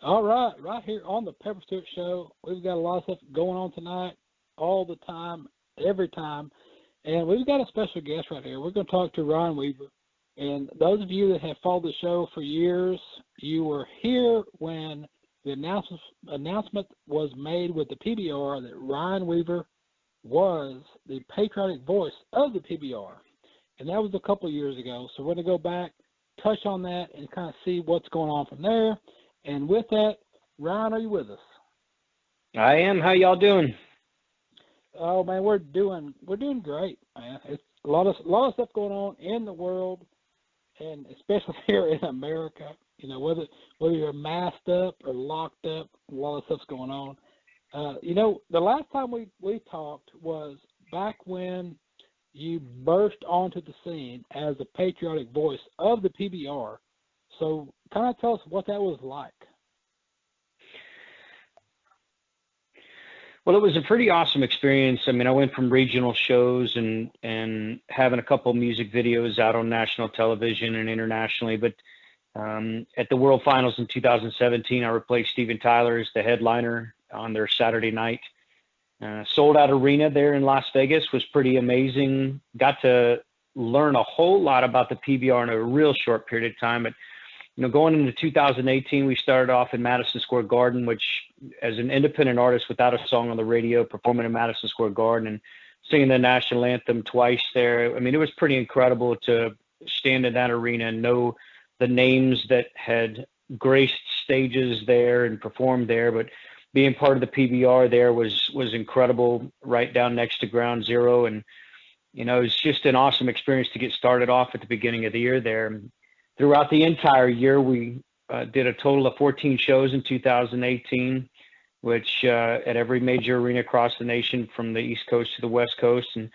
All right here on the Pepper Stewart Show. We've got a lot of stuff going on tonight, all the time, every time. And we've got a special guest right here. We're going to talk to Ryan Weaver. And those of you that have followed the show for years, you were here when the announcement was made with the PBR that Ryan Weaver was the patriotic voice of the PBR. And that was a couple of years ago. So we're going to go back, touch on that, and kind of see what's going on from there. And with that, Ryan, are you with us? I am. How y'all doing? Oh man, we're doing great, man. It's a lot of stuff going on in the world, and especially here in America. You know, whether you're masked up or locked up, a lot of stuff's going on. You know, the last time we talked was back when you burst onto the scene as the patriotic voice of the PBR. So kind of tell us what that was like. Well, it was a pretty awesome experience. I mean, I went from regional shows and having a couple music videos out on national television and internationally. But at the World Finals in 2017, I replaced Steven Tyler as the headliner on their Saturday night. Sold out arena there in Las Vegas was pretty amazing. Got to learn a whole lot about the PBR in a real short period of time. But you know, going into 2018, we started off in Madison Square Garden, which as an independent artist without a song on the radio, performing in Madison Square Garden and singing the national anthem twice there. I mean, it was pretty incredible to stand in that arena and know the names that had graced stages there and performed there. But being part of the PBR there was incredible, right down next to Ground Zero. And, you know, it was just an awesome experience to get started off at the beginning of the year there. Throughout the entire year, we did a total of 14 shows in 2018, which at every major arena across the nation from the East Coast to the West Coast. And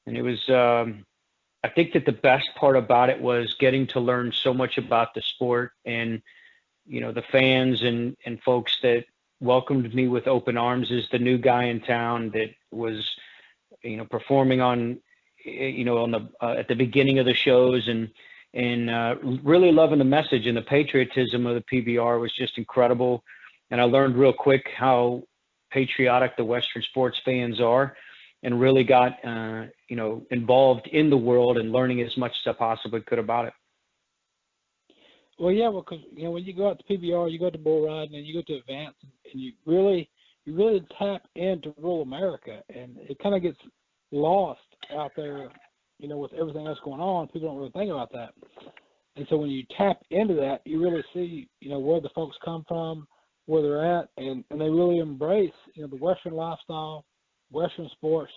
it was, I think that the best part about it was getting to learn so much about the sport and, you know, the fans and folks that welcomed me with open arms as the new guy in town that was, you know, performing on, you know, on the, at the beginning of the shows and really loving the message, and the patriotism of the PBR was just incredible. And I learned real quick how patriotic the Western sports fans are, and really got, you know, involved in the world and learning as much as I possibly could about it. Well, yeah, because you know when you go out to PBR, you go to bull riding, and you go to events, and you really tap into rural America, and it kind of gets lost out there. You know, with everything else going on, people don't really think about that. And so when you tap into that, you really see, you know, where the folks come from, where they're at, and they really embrace, you know, the Western lifestyle, Western sports.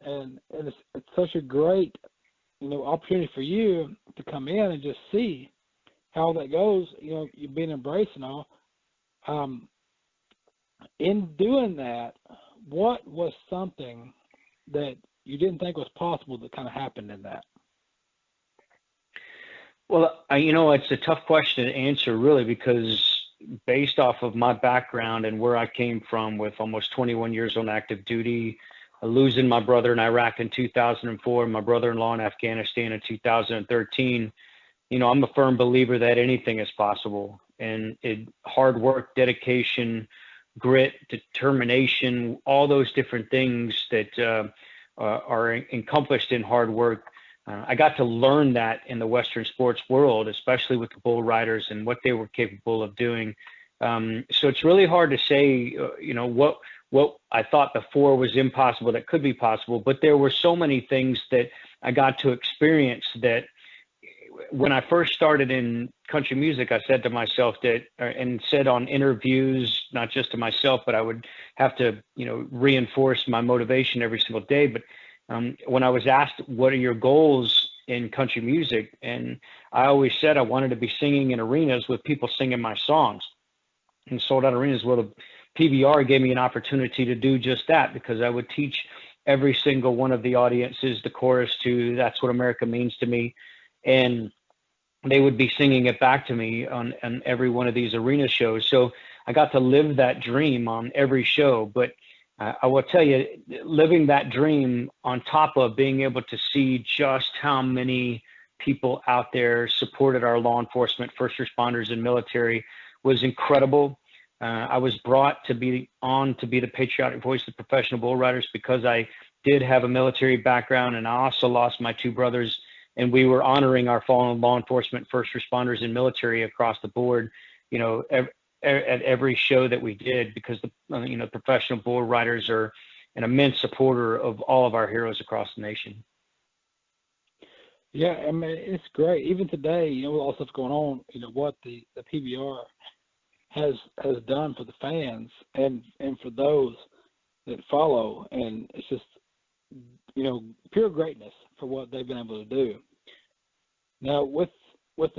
And it's such a great, you know, opportunity for you to come in and just see how that goes, you know, you've been embraced and all. In doing that, what was something that you didn't think was possible that kind of happened in that? Well, you know, it's a tough question to answer really, because based off of my background and where I came from with almost 21 years on active duty, losing my brother in Iraq in 2004, my brother-in-law in Afghanistan in 2013, you know, I'm a firm believer that anything is possible, and hard work, dedication, grit, determination, all those different things that are encompassed in hard work. I got to learn that in the Western sports world, especially with the bull riders and what they were capable of doing. So it's really hard to say, you know, what I thought before was impossible that could be possible, but there were so many things that I got to experience that when I first started in country music, I said to myself that, and said on interviews, not just to myself, but I would have to, you know, reinforce my motivation every single day. But when I was asked, what are your goals in country music? And I always said I wanted to be singing in arenas with people singing my songs, and sold out arenas. Well, the PBR gave me an opportunity to do just that, because I would teach every single one of the audiences the chorus to That's What America Means to Me. And they would be singing it back to me on every one of these arena shows. So I got to live that dream on every show. But I will tell you, living that dream on top of being able to see just how many people out there supported our law enforcement, first responders, and military was incredible. I was brought to be the patriotic voice of professional bull riders because I did have a military background, and I also lost my two brothers, and we were honoring our fallen law enforcement, first responders, and military across the board, at every show that we did, because the professional bull riders are an immense supporter of all of our heroes across the nation. Yeah, I mean, it's great. Even today, with all the stuff going on, what the PBR has done for the fans and for those that follow, and it's just, pure greatness for what they've been able to do. Now, with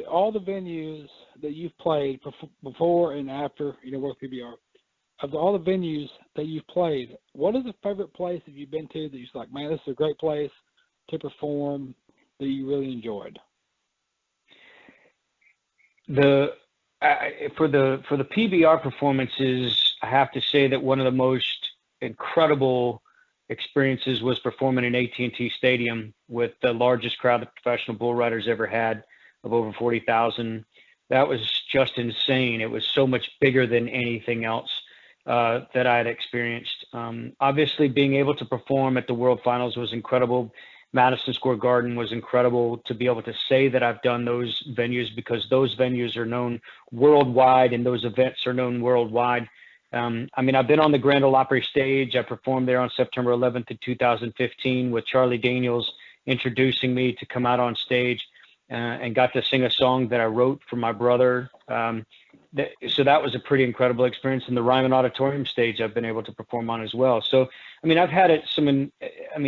all the venues that you've played before and after, with PBR, of all the venues that you've played, what is the favorite place that you've been to that you're like, man, this is a great place to perform, that you really enjoyed? For the PBR performances, I have to say that one of the most incredible experiences was performing in AT&T Stadium with the largest crowd the professional bull riders ever had, of over 40,000. That was just insane. It was so much bigger than anything else that I had experienced. Obviously, being able to perform at the World Finals was incredible. Madison Square Garden was incredible. To be able to say that I've done those venues, because those venues are known worldwide and those events are known worldwide. I've been on the Grand Ole Opry stage. I performed there on September 11th of 2015 with Charlie Daniels introducing me to come out on stage, and got to sing a song that I wrote for my brother. So that was a pretty incredible experience. In the Ryman Auditorium stage, I've been able to perform on as well. So, I've had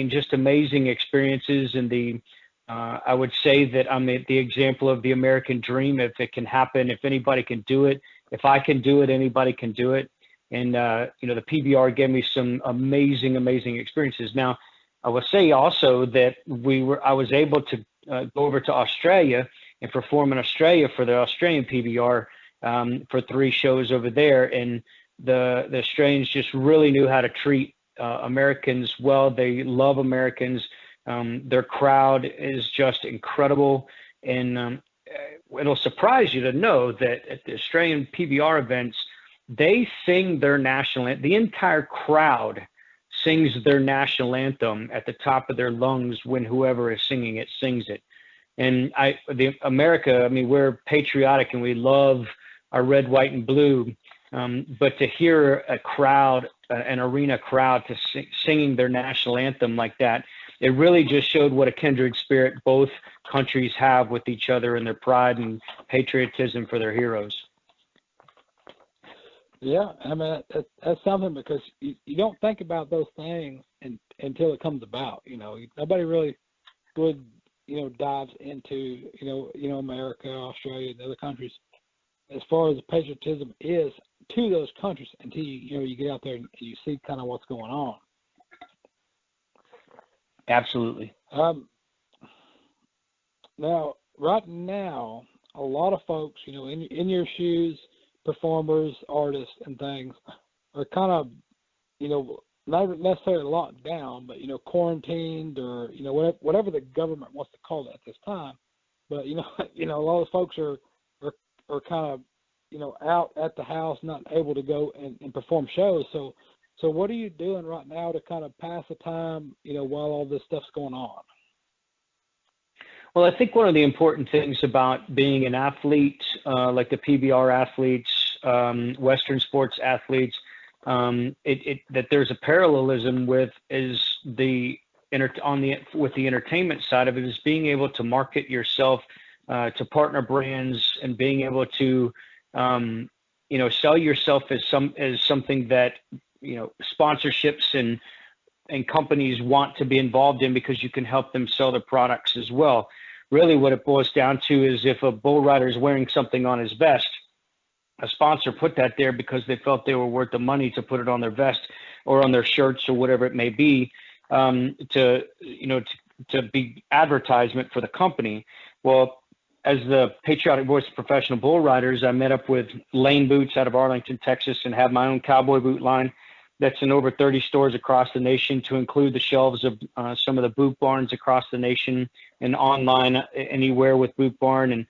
just amazing experiences. And I would say that I'm the example of the American dream. If it can happen, if anybody can do it, if I can do it, anybody can do it. And, the PBR gave me some amazing, amazing experiences. Now, I will say also that I was able to go over to Australia and perform in Australia for the Australian PBR for 3 shows over there. And the Australians just really knew how to treat Americans well. They love Americans. Their crowd is just incredible. And it'll surprise you to know that at the Australian PBR events, they sing their national anthem. The entire crowd sings their national anthem at the top of their lungs when whoever is singing it sings it. And America, we're patriotic and we love our red, white, and blue. But to hear a crowd, an arena crowd, singing their national anthem like that, it really just showed what a kindred spirit both countries have with each other and their pride and patriotism for their heroes. Yeah, that's something, because you don't think about those things until it comes about. Nobody really would, dives into, America, Australia, and other countries as far as the patriotism is to those countries until you get out there and you see kind of what's going on. Absolutely. Now, right now, a lot of folks, in your shoes, performers, artists, and things, are kind of, not necessarily locked down, but, quarantined, or, whatever the government wants to call it at this time. But, a lot of folks are kind of, out at the house, not able to go and perform shows. So what are you doing right now to kind of pass the time, while all this stuff's going on? Well, I think one of the important things about being an athlete, like the PBR athletes, Western sports athletes, that there's a parallelism with the entertainment side of it, is being able to market yourself to partner brands, and being able to sell yourself as something that sponsorships and companies want to be involved in, because you can help them sell their products as well. Really, what it boils down to is, if a bull rider is wearing something on his vest, a sponsor put that there because they felt they were worth the money to put it on their vest or on their shirts or whatever it may be, to be advertisement for the company. Well, as the patriotic voice of professional bull riders, I met up with Lane Boots out of Arlington, Texas, and have my own cowboy boot line that's in over 30 stores across the nation, to include the shelves of some of the Boot Barns across the nation, and online anywhere with Boot Barn. And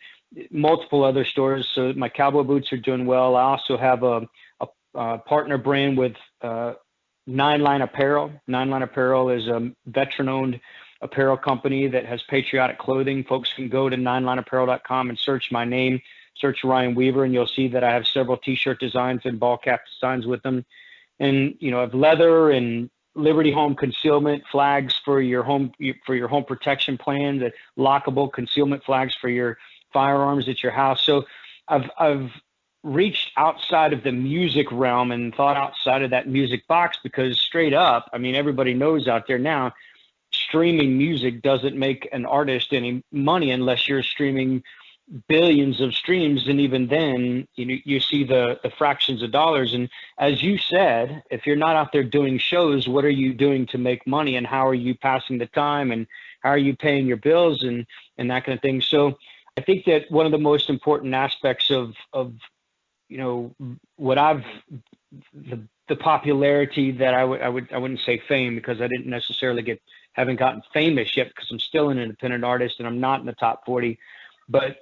multiple other stores. So my cowboy boots are doing well. I also have a partner brand with Nine Line Apparel. Nine Line Apparel is a veteran-owned apparel company that has patriotic clothing. Folks can go to ninelineapparel.com and search my name, search Ryan Weaver, and you'll see that I have several T-shirt designs and ball cap designs with them. And I have leather and Liberty Home concealment flags for your home protection plan, the lockable concealment flags for your firearms at your house. So I've reached outside of the music realm and thought outside of that music box, because straight up, I mean, everybody knows out there now, streaming music doesn't make an artist any money unless you're streaming billions of streams. And even then, you see the fractions of dollars. And as you said, if you're not out there doing shows, what are you doing to make money, and how are you passing the time, and how are you paying your bills, and that kind of thing. So I think that one of the most important aspects of what the popularity that I wouldn't say fame, because I didn't necessarily haven't gotten famous yet, because I'm still an independent artist and I'm not in the top 40, but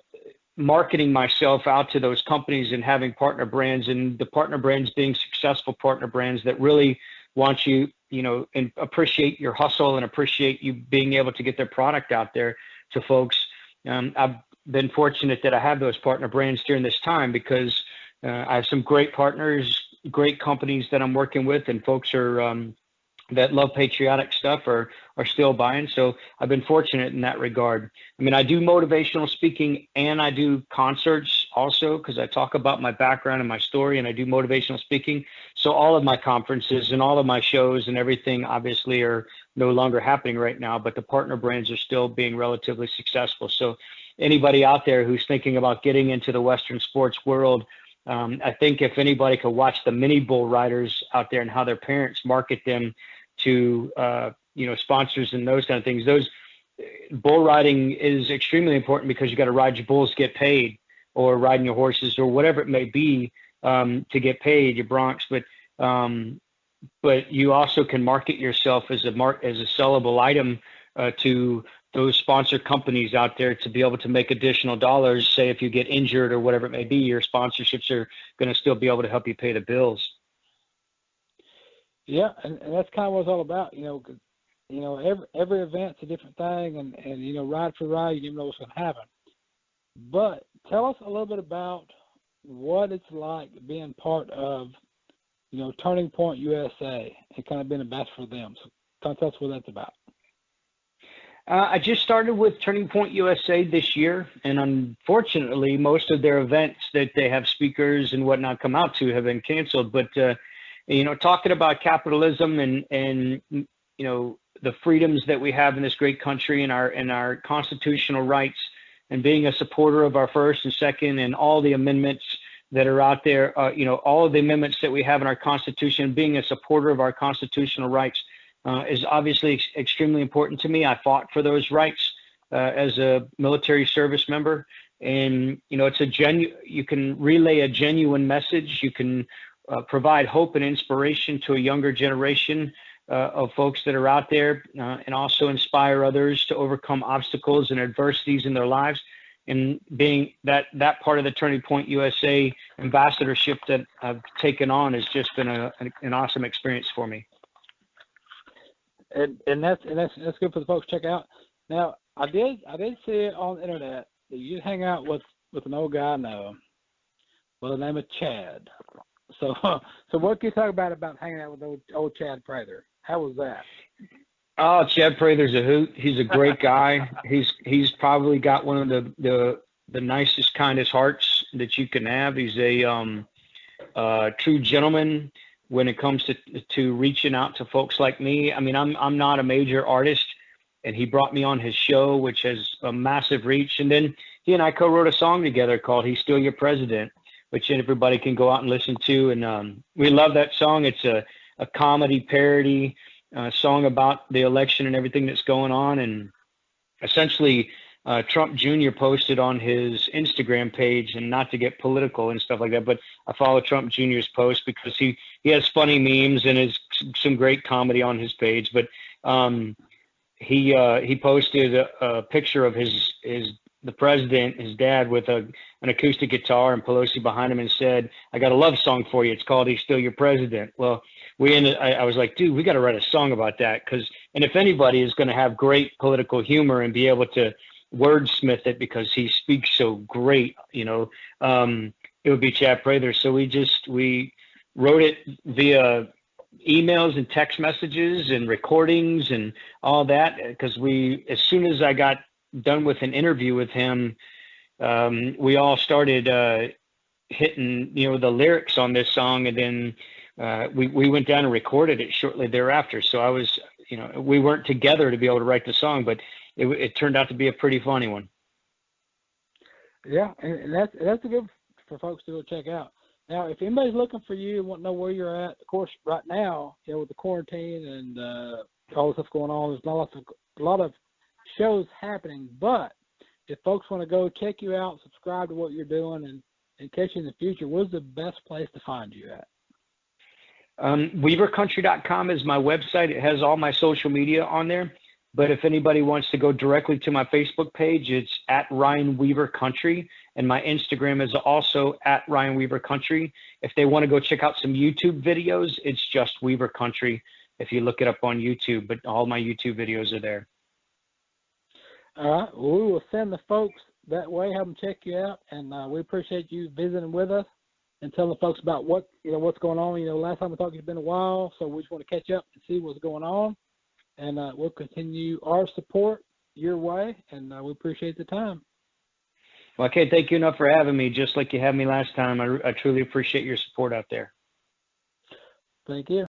marketing myself out to those companies and having partner brands, and the partner brands being successful partner brands that really want you, and appreciate your hustle and appreciate you being able to get their product out there to folks. I've been fortunate that I have those partner brands during this time, because I have some great partners, great companies that I'm working with, and folks are that love patriotic stuff are still buying. So I've been fortunate in that regard. I mean, I do motivational speaking and I do concerts also, because I talk about my background and my story, and I do motivational speaking. So all of my conferences and all of my shows and everything obviously are no longer happening right now, but the partner brands are still being relatively successful. So anybody out there who's thinking about getting into the Western sports world, I think if anybody could watch the mini bull riders out there and how their parents market them to sponsors and those kind of things, those bull riding is extremely important, because you got to ride your bulls to get paid, or riding your horses, or whatever it may be, to get paid, your broncs. But you also can market yourself as a sellable item to those sponsor companies out there, to be able to make additional dollars. Say if you get injured or whatever it may be, your sponsorships are going to still be able to help you pay the bills. Yeah, and that's kind of what it's all about, every event's a different thing, and ride for ride, you never know what's going to happen. But tell us a little bit about what it's like being part of, Turning Point USA, and kind of being a ambassador for them. So tell us what that's about. I just started with Turning Point USA this year, and unfortunately, most of their events that they have speakers and whatnot come out to have been canceled. But talking about capitalism and the freedoms that we have in this great country, and our constitutional rights, and being a supporter of our First and Second and all the amendments that are out there, all of the amendments that we have in our Constitution, being a supporter of our constitutional rights is obviously extremely important to me. I fought for those rights as a military service member, and you can relay a genuine message. You can provide hope and inspiration to a younger generation of folks that are out there, and also inspire others to overcome obstacles and adversities in their lives. And being that part of the Turning Point USA ambassadorship that I've taken on has just been an awesome experience for me. And that's good for the folks to check out. Now, I did see it on the internet that you hang out with an old guy I know by the name of Chad. So what can you talk about hanging out with old Chad Prather? How was that? Oh, Chad Prather's a hoot. He's a great guy. He's probably got one of the nicest, kindest hearts that you can have. He's a true gentleman when it comes to reaching out to folks like me. I mean, I'm not a major artist, and he brought me on his show, which has a massive reach. And then he and I co-wrote a song together called "He's Still Your President," which everybody can go out and listen to. And we love that song. It's a comedy parody song about the election and everything that's going on. And essentially, Trump Jr. posted on his Instagram page, and not to get political and stuff like that, but I follow Trump Jr.'s post because he has funny memes and has some great comedy on his page. But he posted a picture of his the president, his dad, with an acoustic guitar and Pelosi behind him and said, "I got a love song for you. It's called He's Still Your President." Well, I was like, dude, we got to write a song about that. And if anybody is going to have great political humor and be able to wordsmith it because he speaks so great, it would be Chad Prather. So we wrote it via emails and text messages and recordings and all that. Because as soon as I got done with an interview with him, we all started hitting, the lyrics on this song. And then we went down and recorded it shortly thereafter. So we weren't together to be able to write the song, but it turned out to be a pretty funny one. Yeah, and that's a good for folks to go check out. Now, if anybody's looking for you and want to know where you're at, of course, right now, with the quarantine and all the stuff going on, there's not a lot of shows happening. But if folks want to go check you out, subscribe to what you're doing, and catch you in the future, where's the best place to find you at? WeaverCountry.com is my website. It has all my social media on there. But if anybody wants to go directly to my Facebook page, it's at Ryan Weaver Country. And my Instagram is also at Ryan Weaver Country. If they want to go check out some YouTube videos, it's just Weaver Country if you look it up on YouTube. But all my YouTube videos are there. All right. Well, we will send the folks that way, have them check you out. And we appreciate you visiting with us and telling the folks about what's going on. Last time we talked, it's been a while, so we just want to catch up and see what's going on. And we'll continue our support your way, and we appreciate the time. Well, I can't thank you enough for having me, just like you had me last time. I truly appreciate your support out there. Thank you.